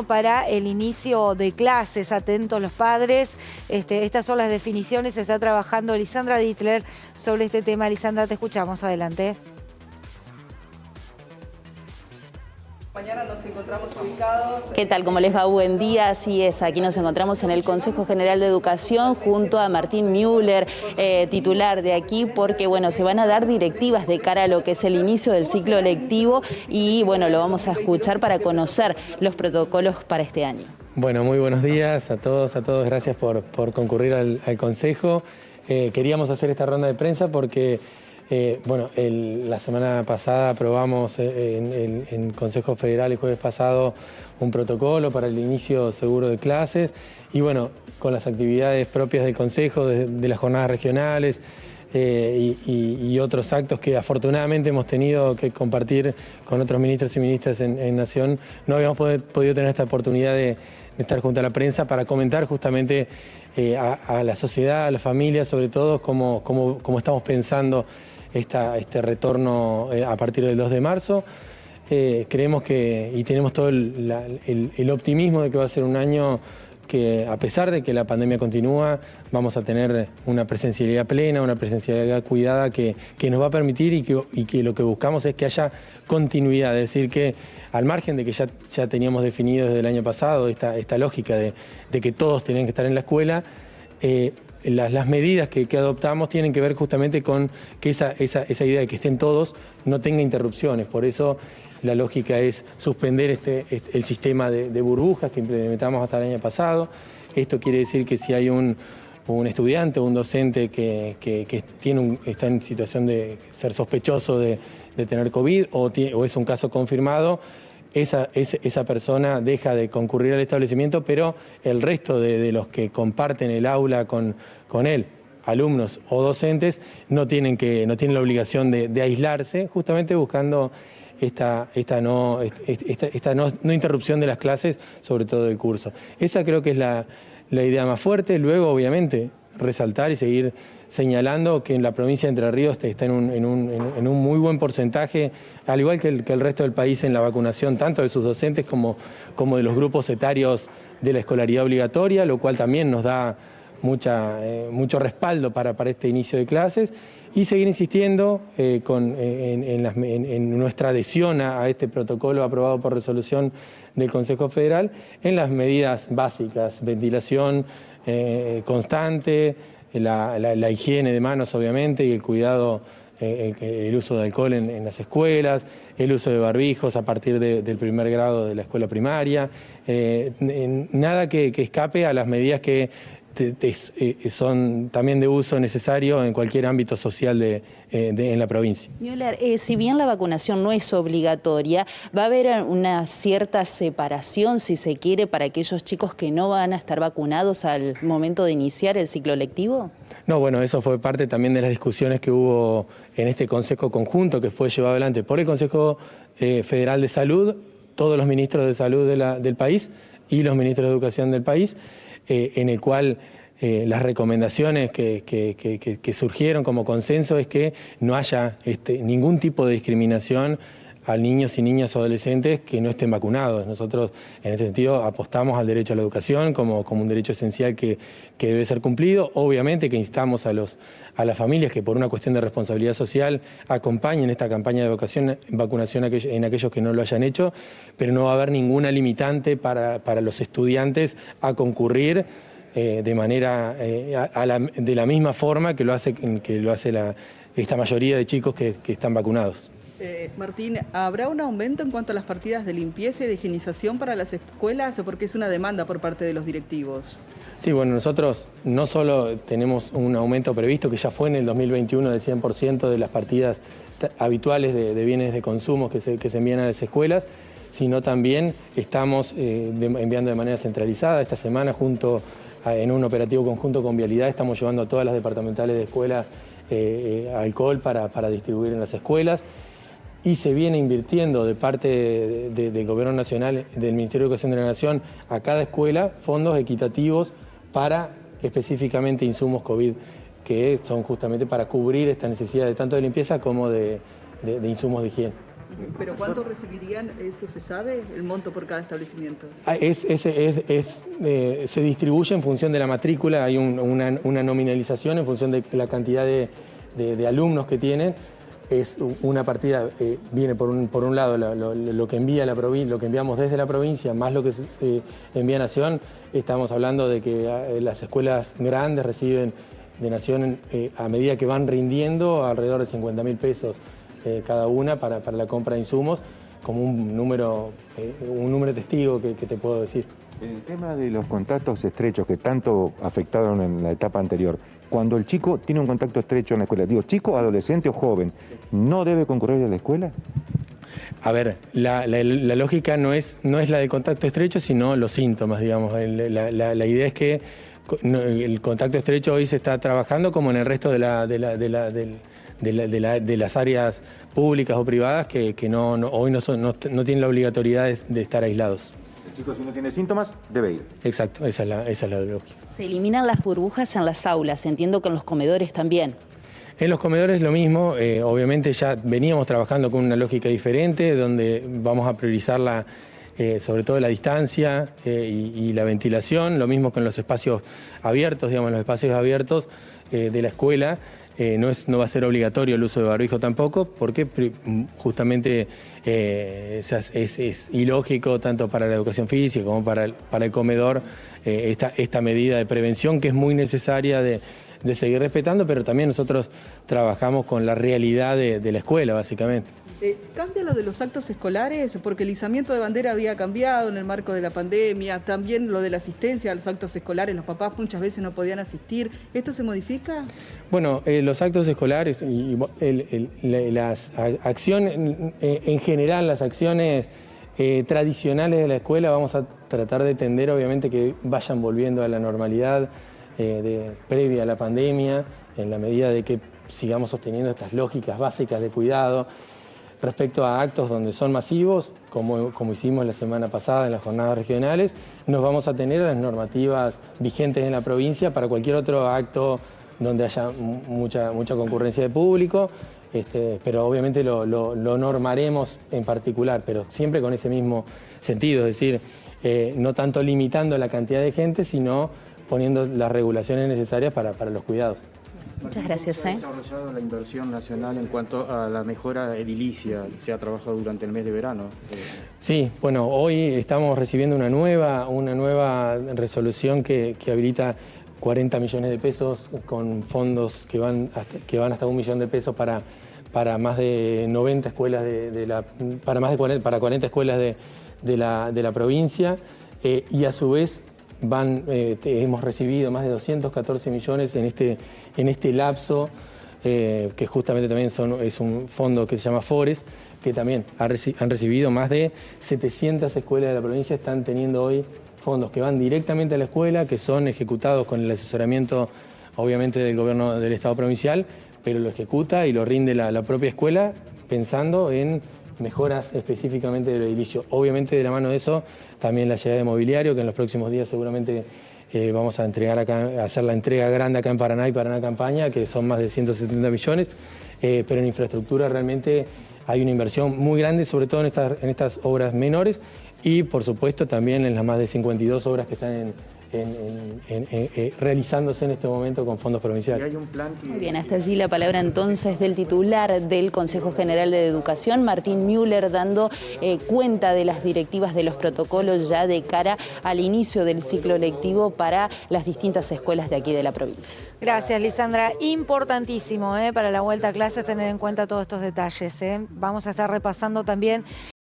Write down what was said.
Para el inicio de clases, atentos los padres. Estas son las definiciones, está trabajando Lisandra Dittler sobre este tema. Lisandra, te escuchamos, adelante. Mañana nos encontramos ubicados. ¿Qué tal? ¿Cómo les va? Buen día. Así es, aquí nos encontramos en el Consejo General de Educación junto a Martín Müller, titular de aquí, porque bueno, se van a dar directivas de cara a lo que es el inicio del ciclo lectivo y bueno, lo vamos a escuchar para conocer los protocolos para este año. Bueno, muy buenos días a todos, gracias por concurrir al Consejo. Queríamos hacer esta ronda de prensa porque la semana pasada aprobamos en Consejo Federal el jueves pasado un protocolo para el inicio seguro de clases y bueno, con las actividades propias del Consejo, de las jornadas regionales y otros actos que afortunadamente hemos tenido que compartir con otros ministros y ministras en Nación, no habíamos podido tener esta oportunidad de estar junto a la prensa para comentar justamente a la sociedad, a las familias, sobre todo, cómo estamos pensando este retorno a partir del 2 de marzo. Creemos y tenemos todo el optimismo de que va a ser un año que, a pesar de que la pandemia continúa, vamos a tener una presencialidad plena, una presencialidad cuidada que nos va a permitir y que lo que buscamos es que haya continuidad, es decir, que al margen de que ya teníamos definido desde el año pasado esta lógica de que todos tienen que estar en la escuela, las medidas que adoptamos tienen que ver justamente con que esa idea de que estén todos no tenga interrupciones. Por eso la lógica es suspender el sistema de burbujas que implementamos hasta el año pasado. Esto quiere decir que si hay un estudiante o un docente que está en situación de ser sospechoso de tener COVID o es un caso confirmado, esa persona deja de concurrir al establecimiento, pero el resto de los que comparten el aula con él, alumnos o docentes, no tienen la obligación de aislarse, justamente buscando esta no interrupción de las clases, sobre todo del curso. Esa creo que es la idea más fuerte. Luego, obviamente, resaltar y seguir señalando que en la provincia de Entre Ríos está en un muy buen porcentaje, al igual que el resto del país, en la vacunación, tanto de sus docentes como de los grupos etarios de la escolaridad obligatoria, lo cual también nos da mucho respaldo para este inicio de clases, y seguir insistiendo en nuestra adhesión a este protocolo aprobado por resolución del Consejo Federal en las medidas básicas: ventilación constante, la higiene de manos obviamente y el cuidado, el uso de alcohol en las escuelas, el uso de barbijos a partir del primer grado de la escuela primaria, nada que escape a las medidas que son también de uso necesario en cualquier ámbito social en la provincia. Müller, si bien la vacunación no es obligatoria, ¿va a haber una cierta separación, si se quiere, para aquellos chicos que no van a estar vacunados al momento de iniciar el ciclo lectivo? No, bueno, eso fue parte también de las discusiones que hubo en este Consejo Conjunto que fue llevado adelante por el Consejo Federal de Salud, todos los ministros de salud del país y los ministros de educación del país, en el cual las recomendaciones que surgieron como consenso es que no haya ningún tipo de discriminación a niños y niñas o adolescentes que no estén vacunados. Nosotros, en este sentido, apostamos al derecho a la educación como un derecho esencial que debe ser cumplido. Obviamente que instamos a las familias que, por una cuestión de responsabilidad social, acompañen esta campaña de vacunación en aquellos que no lo hayan hecho, pero no va a haber ninguna limitante para los estudiantes a concurrir de la misma forma que lo hace esta mayoría de chicos que están vacunados. Martín, ¿habrá un aumento en cuanto a las partidas de limpieza y de higienización para las escuelas? Porque es una demanda por parte de los directivos. Sí, bueno, nosotros no solo tenemos un aumento previsto, que ya fue en el 2021 del 100% de las partidas habituales de bienes de consumo que se envían a las escuelas, sino también estamos enviando de manera centralizada. Esta semana, en un operativo conjunto con Vialidad, estamos llevando a todas las departamentales de escuela alcohol para distribuir en las escuelas. Y se viene invirtiendo de parte del Gobierno Nacional, del Ministerio de Educación de la Nación, a cada escuela fondos equitativos para específicamente insumos COVID, que son justamente para cubrir esta necesidad de tanto de limpieza como de insumos de higiene. ¿Pero cuánto recibirían? ¿Eso se sabe? ¿El monto por cada establecimiento? Se distribuye en función de la matrícula, hay una nominalización en función de la cantidad de alumnos que tienen. Es una partida, viene por un lado lo que envía la provincia, lo que enviamos desde la provincia, más lo que envía Nación. Estamos hablando de que las escuelas grandes reciben de Nación a medida que van rindiendo alrededor de 50.000 pesos cada una para la compra de insumos, como un número testigo que te puedo decir. El tema de los contactos estrechos que tanto afectaron en la etapa anterior, cuando el chico tiene un contacto estrecho en la escuela, digo, chico, adolescente o joven, ¿no debe concurrir a la escuela? A ver, la lógica no es la de contacto estrecho, sino los síntomas, digamos. La idea es que el contacto estrecho hoy se está trabajando como en el resto de las áreas públicas o privadas que hoy no tienen la obligatoriedad de estar aislados. El chico, si no tiene síntomas, debe ir. Exacto, esa es la lógica. Se eliminan las burbujas en las aulas, entiendo que en los comedores también. En los comedores lo mismo, obviamente ya veníamos trabajando con una lógica diferente, donde vamos a priorizar sobre todo la distancia y la ventilación, lo mismo con los espacios abiertos, digamos, los espacios abiertos de la escuela. No va a ser obligatorio el uso de barbijo tampoco, porque justamente es ilógico tanto para la educación física como para el comedor esta medida de prevención que es muy necesaria de seguir respetando, pero también nosotros trabajamos con la realidad de la escuela, básicamente. ¿Cambia lo de los actos escolares? Porque el izamiento de bandera había cambiado en el marco de la pandemia, también lo de la asistencia a los actos escolares, los papás muchas veces no podían asistir. ¿Esto se modifica? Bueno, los actos escolares y las acciones, en general las acciones tradicionales de la escuela vamos a tratar de tender obviamente que vayan volviendo a la normalidad previa a la pandemia, en la medida de que sigamos sosteniendo estas lógicas básicas de cuidado. Respecto a actos donde son masivos, como hicimos la semana pasada en las jornadas regionales, nos vamos a tener a las normativas vigentes en la provincia para cualquier otro acto donde haya mucha concurrencia de público, pero obviamente lo normaremos en particular, pero siempre con ese mismo sentido, es decir, no tanto limitando la cantidad de gente, sino poniendo las regulaciones necesarias para los cuidados. Muchas gracias. ¿Se ha desarrollado la inversión nacional en cuanto a la mejora edilicia? Se ha trabajado durante el mes de verano. Sí, bueno, hoy estamos recibiendo una nueva resolución que habilita 40 millones de pesos con fondos que van hasta 1 millón de pesos para más de 90 escuelas para 40 escuelas de la provincia y a su vez hemos recibido más de 214 millones en este lapso, que justamente también es un fondo que se llama FORES, que también han recibido más de 700 escuelas de la provincia, están teniendo hoy fondos que van directamente a la escuela, que son ejecutados con el asesoramiento, obviamente, del gobierno del Estado provincial, pero lo ejecuta y lo rinde la propia escuela pensando en mejoras específicamente del edilicio. Obviamente de la mano de eso también la llegada de mobiliario, que en los próximos días seguramente vamos a hacer la entrega grande acá en Paraná y Paraná Campaña, que son más de 170 millones, pero en infraestructura realmente hay una inversión muy grande, sobre todo en estas obras menores y por supuesto también en las más de 52 obras que están realizándose en este momento con fondos provinciales. ¿Y hay un plan que... Muy bien, hasta allí la palabra entonces del titular del Consejo General de Educación, Martín Müller, dando cuenta de las directivas de los protocolos ya de cara al inicio del ciclo lectivo para las distintas escuelas de aquí de la provincia. Gracias, Lisandra. Importantísimo para la vuelta a clases tener en cuenta todos estos detalles. Vamos a estar repasando también